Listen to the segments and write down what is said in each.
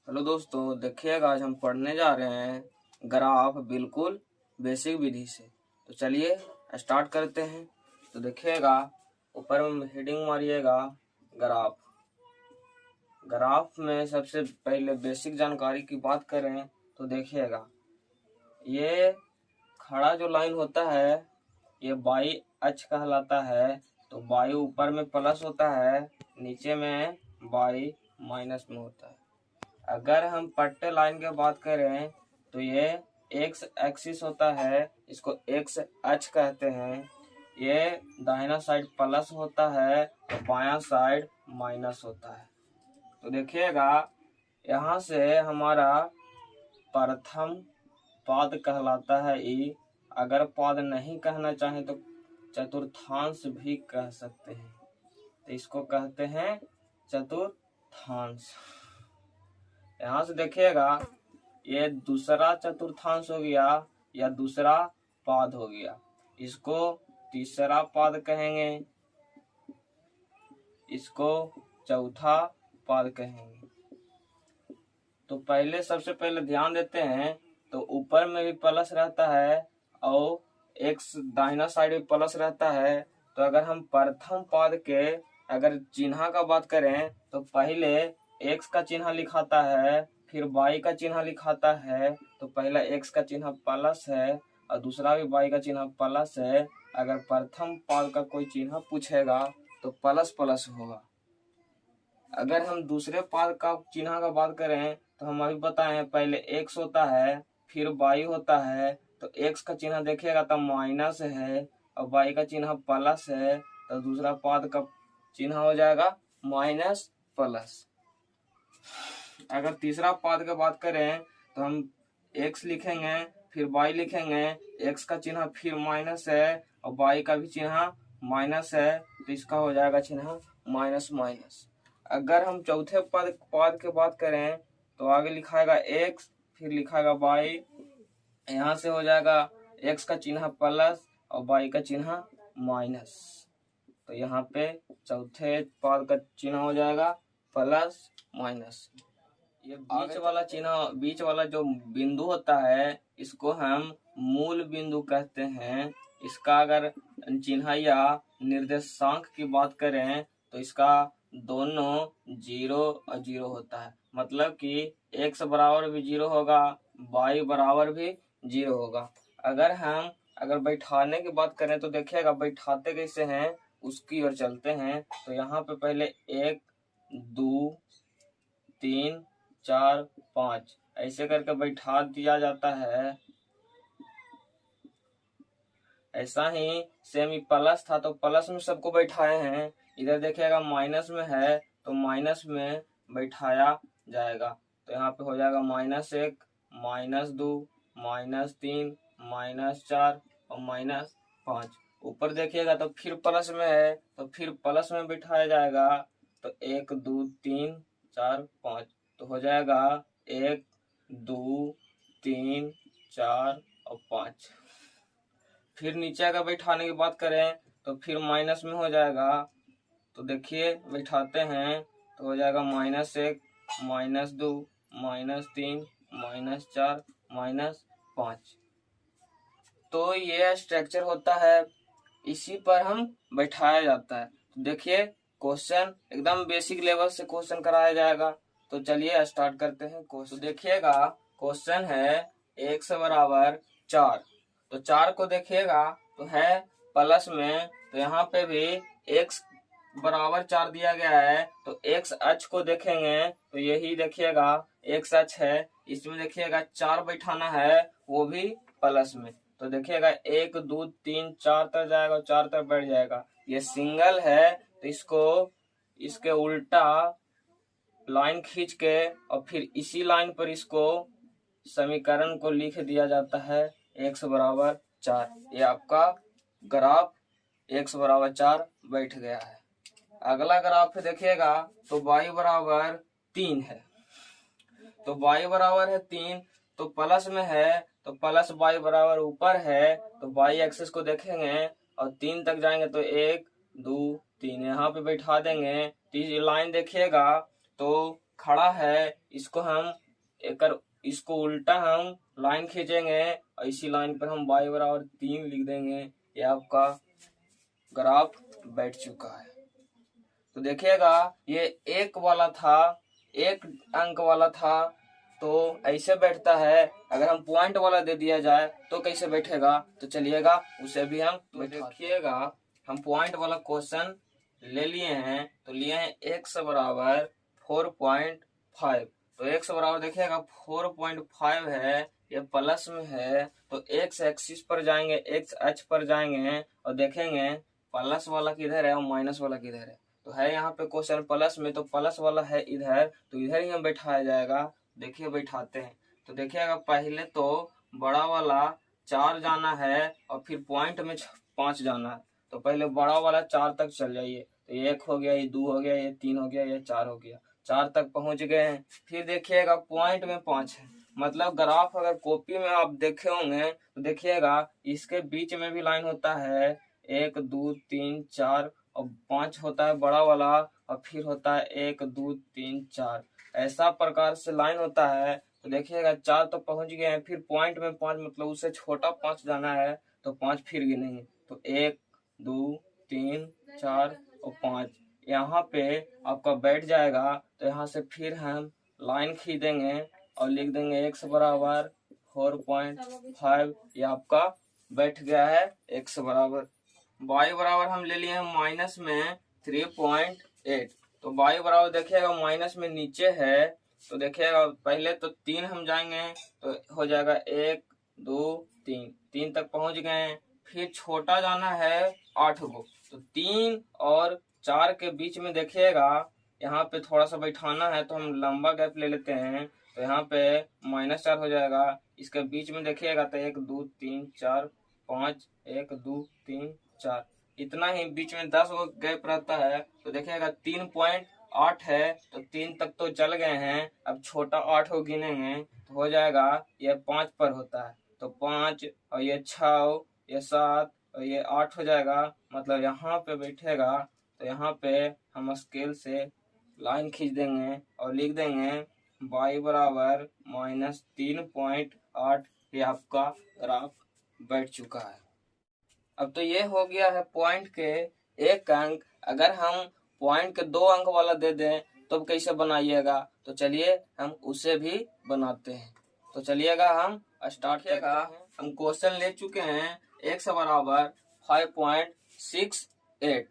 Hello दोस्तों, देखिएगा आज हम पढ़ने जा रहे हैं ग्राफ बिल्कुल बेसिक विधि से। तो चलिए स्टार्ट करते हैं। तो देखिएगा ऊपर में हेडिंग मारिएगा ग्राफ। ग्राफ में सबसे पहले बेसिक जानकारी की बात करें तो देखिएगा ये खड़ा जो लाइन होता है ये बाई अक्ष कहलाता है। तो बाई ऊपर में प्लस होता है, नीचे में बाई माइनस में होता है। अगर हम पट्टे लाइन की बात करें तो ये एक्स एक्सिस होता है, इसको एक्स अक्ष कहते हैं। ये दाहिना साइड प्लस होता है और बायां साइड माइनस होता है। तो देखिएगा यहाँ से हमारा प्रथम पाद कहलाता है ई। अगर पाद नहीं कहना चाहें तो चतुर्थांश भी कह सकते हैं, तो इसको कहते हैं चतुर्थांश। यहाँ से देखिएगा ये दूसरा चतुर्थांश हो गया या दूसरा पाद हो गया, इसको तीसरा पाद कहेंगे, इसको चौथा पाद कहेंगे। तो पहले सबसे पहले ध्यान देते हैं तो ऊपर में भी प्लस रहता है और एक्स दाहिना साइड में प्लस रहता है। तो अगर हम प्रथम पाद के अगर चिन्ह का बात करें तो पहले एक्स का चिन्ह लिखाता है, फिर वाई का चिन्ह लिखाता है। तो पहला एक्स का चिन्ह प्लस है और दूसरा भी वाई का चिन्ह प्लस है। अगर प्रथम पाद का कोई चिन्ह पूछेगा तो प्लस प्लस होगा। अगर हम दूसरे पाद का चिन्ह का बात करें तो हम अभी बताए हैं पहले एक्स होता है फिर वाई होता है। तो एक्स का चिन्ह देखिएगा तो माइनस है और वाई का चिन्ह प्लस है, तो दूसरा पाद का चिन्ह हो जाएगा माइनस प्लस। अगर तीसरा पाद की बात करें तो हम एक्स लिखेंगे फिर वाई लिखेंगे, एक्स का चिन्ह फिर माइनस है और वाई का भी चिन्ह माइनस है, तो इसका हो जाएगा चिन्ह माइनस माइनस। अगर हम चौथे पाद की बात करें तो आगे लिखाएगा एक्स फिर लिखाएगा वाई, यहाँ से हो जाएगा एक्स का चिन्ह प्लस और वाई का चिन्ह माइनस। तो यहाँ पे चौथे पाद का चिन्ह हो जाएगा प्लस माइनस। ये बीच वाला जो बिंदु होता है इसको हम मूल बिंदु कहते हैं। इसका अगर चिन्ह या निर्देशांक की बात करें तो इसका दोनों 0 और 0 होता है, मतलब कि x बराबर भी 0 होगा, y बराबर भी 0 होगा। अगर बैठाने की बात करें तो देखिएगा बैठाते कैसे हैं उसकी ओर चलते हैं। तो यहाँ पे पहले 1 2 3 4 5 ऐसे करके बैठा दिया जाता है। ऐसा ही सेम ही प्लस था तो प्लस में सबको बैठाए हैं। इधर देखिएगा माइनस में है तो माइनस में बैठाया जाएगा। तो यहाँ पे हो जाएगा -1 -2 -3 -4 और -5। ऊपर देखिएगा तो फिर प्लस में है तो फिर प्लस में बैठाया जाएगा। तो 1 2 3 4 5 तो हो जाएगा 1 2 3 4 और 5। फिर नीचे अगर बैठाने की बात करें तो फिर माइनस में हो जाएगा। तो देखिए बैठाते हैं तो हो जाएगा -1 -2 -3 -4 -5। तो ये स्ट्रक्चर होता है, इसी पर हम बैठाया जाता है। तो देखिए क्वेश्चन एकदम बेसिक लेवल से क्वेश्चन कराया जाएगा। तो चलिए स्टार्ट करते हैं क्वेश्चन। तो देखिएगा क्वेश्चन है x बराबर 4। तो 4 को देखिएगा तो है प्लस में, तो यहाँ पे भी x बराबर 4 दिया गया है। तो x अक्ष को देखेंगे तो यही देखिएगा x अक्ष है, इसमें देखिएगा 4 बैठाना है वो भी प्लस में। तो देखिएगा 1 2 3 4 तक जाएगा और 4 तक बढ़ जाएगा। ये सिंगल है तो इसको इसके उल्टा लाइन खींच के और फिर इसी लाइन पर इसको समीकरण को लिख दिया जाता है x बराबर 4। ये आपका ग्राफ x बराबर 4 बैठ गया है। अगला ग्राफ देखिएगा तो y बराबर 3 है। तो y बराबर है 3 तो प्लस में है तो प्लस y बराबर ऊपर है तो y एक्सिस को देखेंगे और 3 तक जाएंगे तो 1 2 3 यहाँ पे बैठा देंगे। तो ये लाइन देखिएगा तो खड़ा है इसको उल्टा हम लाइन खींचेंगे और इसी लाइन पर हम y बराबर 3 लिख देंगे। ये आपका ग्राफ बैठ चुका है। तो देखिएगा ये एक वाला था, एक अंक वाला था तो ऐसे बैठता है। अगर हम पॉइंट वाला दे दिया जाए तो कैसे बैठेगा, तो चलिएगा उसे भी हम देखिएगा। हम पॉइंट वाला क्वेश्चन ले लिए हैं, तो लिए हैं x बराबर 4.5। तो x बराबर देखिएगा 4.5 है, ये प्लस में है तो x एक्सिस पर जाएंगे, x अक्ष पर जाएंगे और देखेंगे प्लस वाला किधर है और माइनस वाला किधर है। तो है यहाँ पे क्वेश्चन प्लस में, तो प्लस वाला है इधर, तो इधर ही हम बैठाया जाएगा। देखिए बैठाते हैं। तो देखिएगा पहले तो बड़ा वाला 4 जाना है और फिर पॉइंट में 5 जाना है। तो पहले बड़ा वाला 4 तक चल जाइए। तो ये 1 हो गया, ये 2 हो गया, ये 3 हो गया, ये 4 हो गया। 4 तक पहुंच गए हैं। फिर देखिएगा पॉइंट में 5 है, मतलब ग्राफ अगर कॉपी में आप देखे होंगे तो देखिएगा इसके बीच में भी लाइन होता है, 1 2 3 4 और 5 होता है बड़ा वाला और फिर होता है 1 2 3 4, ऐसा प्रकार से लाइन होता है। तो देखिएगा 4 तो पहुंच गए हैं, फिर पॉइंट में 5 मतलब उससे छोटा 5 जाना है तो 5 फिर गिनेंगे। तो 1 2 3 4 और 5 यहाँ पे आपका बैठ जाएगा। तो यहाँ से फिर हम लाइन खींचेंगे और लिख देंगे x बराबर 4.5। ये आपका बैठ गया है x बराबर। y बराबर हम ले लिए हैं माइनस में 3.8। तो y बराबर देखिएगा माइनस में नीचे है, तो देखिएगा पहले तो 3 हम जाएंगे तो हो जाएगा 1 2 3 तक पहुंच गए। फिर छोटा जाना है 8 को, तो 3 और 4 के बीच में देखिएगा यहाँ पे थोड़ा सा बैठाना है तो हम लंबा गैप ले लेते हैं। तो यहाँ पे -4 हो जाएगा। इसके बीच में देखिएगा तो 1 2 3 4 5 1 2 3 4 इतना ही बीच में 10 को गैप रहता है। तो देखिएगा 3.8 है तो 3 तक तो चल गए हैं। अब छोटा 8 को गिनेंगे तो हो जाएगा ये 5 पर होता है, तो 5 और ये 6 ये 7 और ये 8 हो जाएगा, मतलब यहाँ पे बैठेगा। तो यहाँ पे हम स्केल से लाइन खींच देंगे और लिख देंगे y बराबर -3.8। ये आपका ग्राफ बैठ चुका है। अब तो ये हो गया है पॉइंट के एक अंक। अगर हम पॉइंट के 2 अंक वाला दे दें तो कैसे बनाइएगा, तो चलिए हम उसे भी बनाते हैं। तो चलिएगा हम स्टार्ट करते हैं। हम क्वेश्चन ले चुके हैं x बराबर 5.68।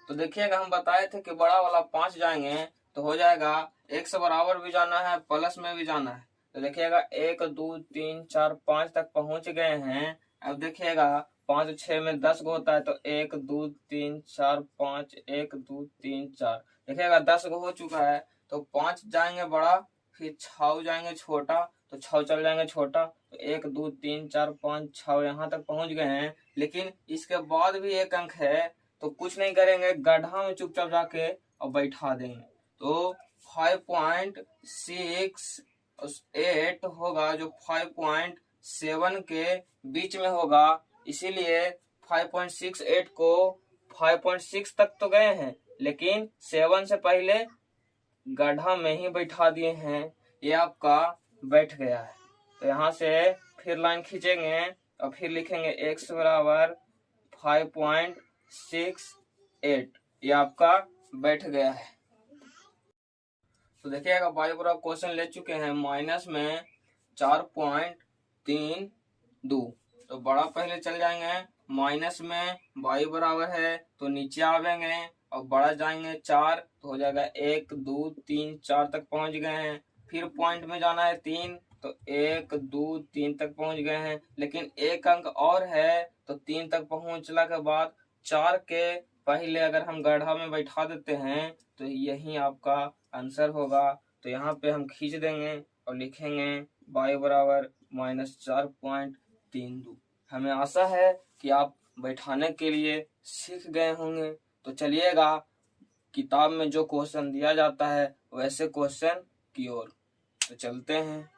तो देखिएगा हम बताए थे कि बड़ा वाला 5 जाएंगे तो हो जाएगा x बराबर भी जाना है प्लस में भी जाना है। तो देखिएगा 1 2 3 4 5 तक पहुंच गए हैं। अब देखिएगा 5 6 में 10 को होता है, तो 1 2 3 4 5 1 2 3 4 देखिएगा 10 को हो चुका है। तो 5 जाएंगे बड़ा, फिर 6 जाएंगे छोटा, तो 6 चल जाएंगे छोटा। तो 1 2 3 4 5 6 यहाँ तक पहुंच गए हैं। लेकिन इसके बाद भी एक अंक है, तो कुछ नहीं करेंगे, गड्ढा में चुपचाप जाके और बैठा देंगे। तो 5.68 होगा जो 5.7 के बीच में होगा, इसीलिए 5.68 को 5.6 तक तो गए हैं लेकिन 7 से पहले गड्ढा में ही बैठा दिए हैं। ये आपका बैठ गया है। तो यहाँ से फिर लाइन खींचेंगे और फिर लिखेंगे x बराबर 5.68। ये आपका बैठ गया है। तो देखिएगा y बराबर क्वेश्चन ले चुके हैं माइनस में 4.32। तो बड़ा पहले चल जाएंगे, माइनस में y बराबर है तो नीचे आवेंगे और बड़ा जाएंगे 4, तो हो जाएगा 1 2 3 4 तक पहुंच गए हैं। फिर पॉइंट में जाना है 3, तो 1 2 3 तक पहुंच गए हैं। लेकिन एक अंक और है, तो 3 तक पहुंचने के बाद 4 के पहले अगर हम गड्ढा में बैठा देते हैं तो यही आपका आंसर होगा। तो यहाँ पे हम खींच देंगे और लिखेंगे y बराबर -4.32। हमें आशा है कि आप बैठाने के लिए सीख गए होंगे। तो चलिएगा किताब में जो क्वेश्चन दिया जाता है वैसे क्वेश्चन की ओर तो चलते हैं।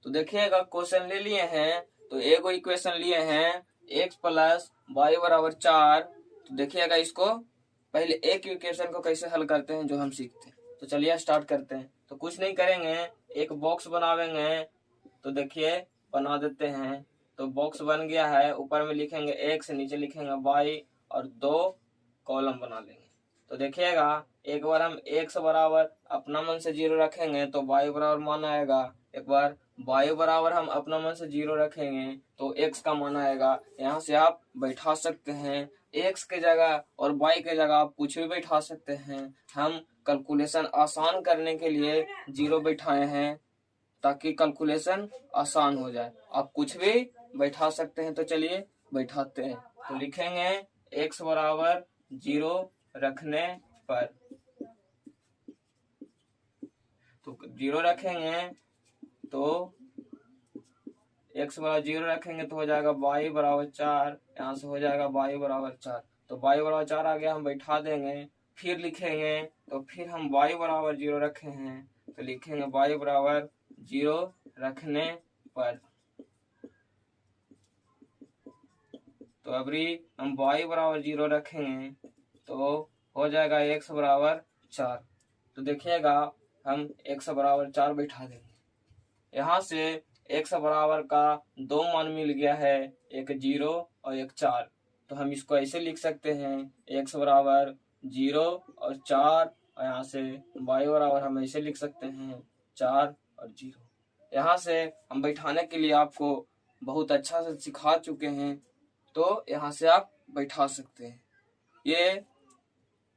तो देखिएगा क्वेश्चन ले लिए हैं, तो एगो इक्वेशन लिए हैं x प्लस y बराबर 4। तो देखिएगा इसको पहले एक इक्वेशन को कैसे हल करते हैं जो हम सीखते हैं। तो चलिए स्टार्ट करते हैं। तो कुछ नहीं करेंगे, एक बॉक्स बनावेंगे। तो देखिए बना देते हैं। तो बॉक्स बन गया है, ऊपर में लिखेंगे x, नीचे लिखेंगे y और 2 कॉलम बना लेंगे। तो देखिएगा एक बार हम x बराबर अपना मन से 0 रखेंगे तो y बराबर मान आएगा। एक बार y बराबर हम अपना मन से 0 रखेंगे तो x का मान आएगा। यहाँ से आप बैठा सकते हैं x के जगह और y के जगह आप कुछ भी बैठा सकते हैं। हम कैलकुलेशन आसान करने के लिए 0 बैठाए हैं ताकि कैलकुलेशन आसान हो जाए। आप कुछ भी बैठा सकते हैं। तो चलिए बैठाते हैं। तो लिखेंगे x बराबर 0 रखने पर, तो 0 रखेंगे तो x बराबर 0 रखेंगे तो हो जाएगा y बराबर 4। यहाँ से हो जाएगा y बराबर 4। तो y बराबर 4 आ गया, हम बैठा देंगे। फिर लिखेंगे तो फिर हम y बराबर 0 रखे हैं तो लिखेंगे y बराबर 0 रखने पर। तो अभी हम y बराबर 0 रखेंगे तो हो जाएगा x बराबर 4। तो देखिएगा हम x बराबर 4 बैठा देंगे। यहाँ से x बराबर का 2 मान मिल गया है, एक 0 और एक 4। तो हम इसको ऐसे लिख सकते हैं x बराबर 0 और 4, और यहाँ से y बराबर हम ऐसे लिख सकते हैं 4 और 0। यहाँ से हम बैठाने के लिए आपको बहुत अच्छा से सिखा चुके हैं, तो यहाँ से आप बैठा सकते हैं। ये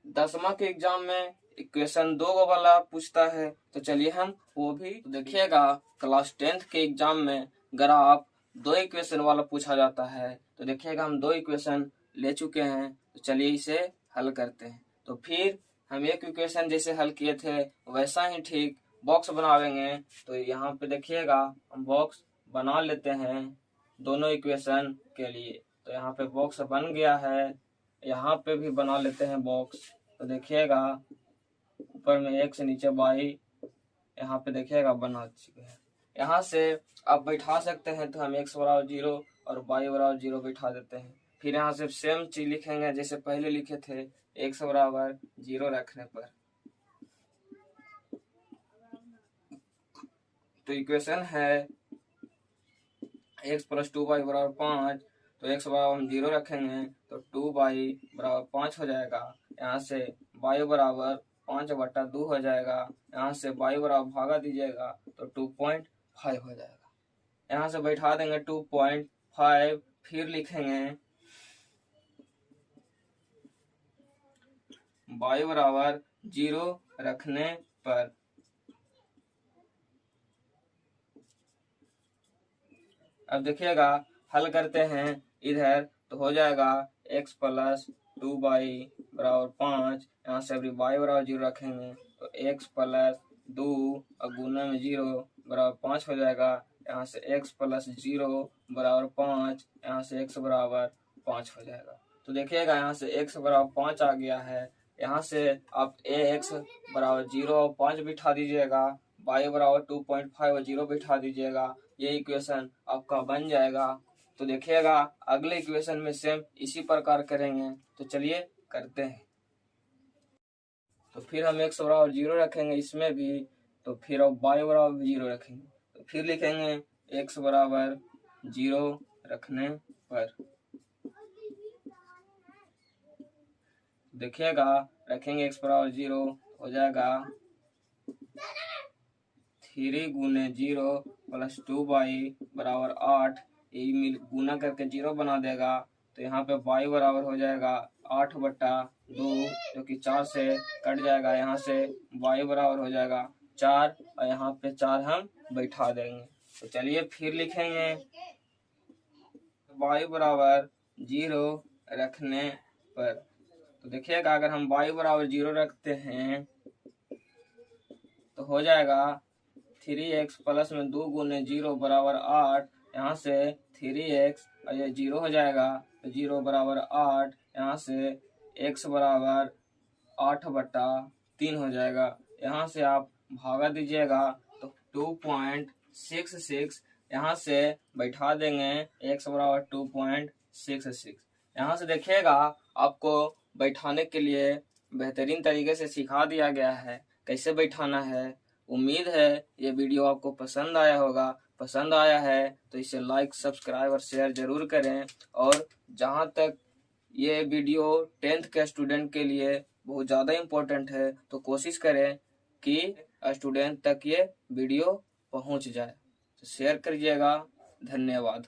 10वां के एग्जाम में इक्वेशन 2 वाला पूछता है, तो चलिए हम वो भी देखिएगा। क्लास 10th के एग्जाम में ग्राफ 2 इक्वेशन वाला पूछा जाता है। तो देखिएगा हम 2 इक्वेशन ले चुके हैं, तो चलिए इसे हल करते हैं। तो फिर हम एक इक्वेशन जैसे हल किए थे वैसा ही ठीक बॉक्स बनावेंगे। तो यहाँ पे देखिएगा हम बॉक्स बना लेते हैं दोनों इक्वेशन के लिए। तो यहाँ पे बॉक्स बन गया है, यहाँ पे भी बना लेते हैं बॉक्स। तो देखिएगा ऊपर में x नीचे y, यहाँ पे देखिएगा बना चुके हैं। यहाँ से आप बैठा सकते हैं। तो हम x बराबर 0 और y बराबर 0 बैठा देते हैं। फिर यहाँ से सेम चीज लिखेंगे जैसे पहले लिखे थे, x बराबर 0 रखने पर। तो इक्वेशन है x प्लस 2y बराबर 5। तो x बराबर हम 0 रखेंगे तो 2y बराबर 5 हो जाएगा। यहाँ से y बराबर 5/2 हो जाएगा। यहाँ से y बराबर भागा दीजिएगा तो 2.5 हो जाएगा। यहाँ से बैठा देंगे 2.5। फिर लिखेंगे y बराबर 0 रखने पर। अब देखिएगा हल करते हैं इधर, तो हो जाएगा x प्लस 2y बराबर 5। यहाँ से अभी y बराबर 0 रखेंगे तो x प्लस 2 और गुना में 0 बराबर 5 हो जाएगा। यहाँ से x प्लस 0 बराबर 5, यहाँ से x बराबर 5 हो जाएगा। तो देखिएगा यहाँ से x बराबर 5 आ गया है। यहाँ से आप ax बराबर 0 और 5 बिठा दीजिएगा, y बराबर 2.5 और 0 बिठा दीजिएगा। ये इक्वेशन आपका बन जाएगा। तो देखिएगा अगले इक्वेशन में सेम इसी प्रकार करेंगे। तो चलिए करते हैं। तो फिर हम x बराबर 0 रखेंगे इसमें भी, तो फिर अब y बराबर 0 रखेंगे। तो फिर लिखेंगे x बराबर 0 रखने पर। देखिएगा रखेंगे x बराबर 0 हो जाएगा 3 गुने 0 प्लस 2y बराबर 8। यही मिल गुना करके 0 बना देगा। तो यहाँ पे y बराबर हो जाएगा 8/2, जो कि 4 से कट जाएगा। यहाँ से y बराबर हो जाएगा 4 और यहाँ पे 4 हम बैठा देंगे। तो चलिए फिर लिखेंगे y बराबर 0 रखने पर। तो देखिएगा अगर हम y बराबर 0 रखते हैं तो हो जाएगा 3x प्लस में 2 गुने 0 बराबर 8। यहाँ से 3x और ये 0 हो जाएगा तो 0 बराबर 8। यहाँ से x बराबर 8/3 हो जाएगा। यहाँ से आप भागा दीजिएगा तो 2.66। यहाँ से बैठा देंगे x बराबर 2.66। यहाँ से देखिएगा आपको बैठाने के लिए बेहतरीन तरीके से सिखा दिया गया है कैसे बैठाना है। उम्मीद है ये वीडियो आपको पसंद आया होगा। पसंद आया है तो इसे लाइक, सब्सक्राइब और शेयर जरूर करें। और जहां तक ये वीडियो 10th के स्टूडेंट के लिए बहुत ज़्यादा इम्पोर्टेंट है, तो कोशिश करें कि स्टूडेंट तक ये वीडियो पहुंच जाए। तो शेयर करिएगा। धन्यवाद।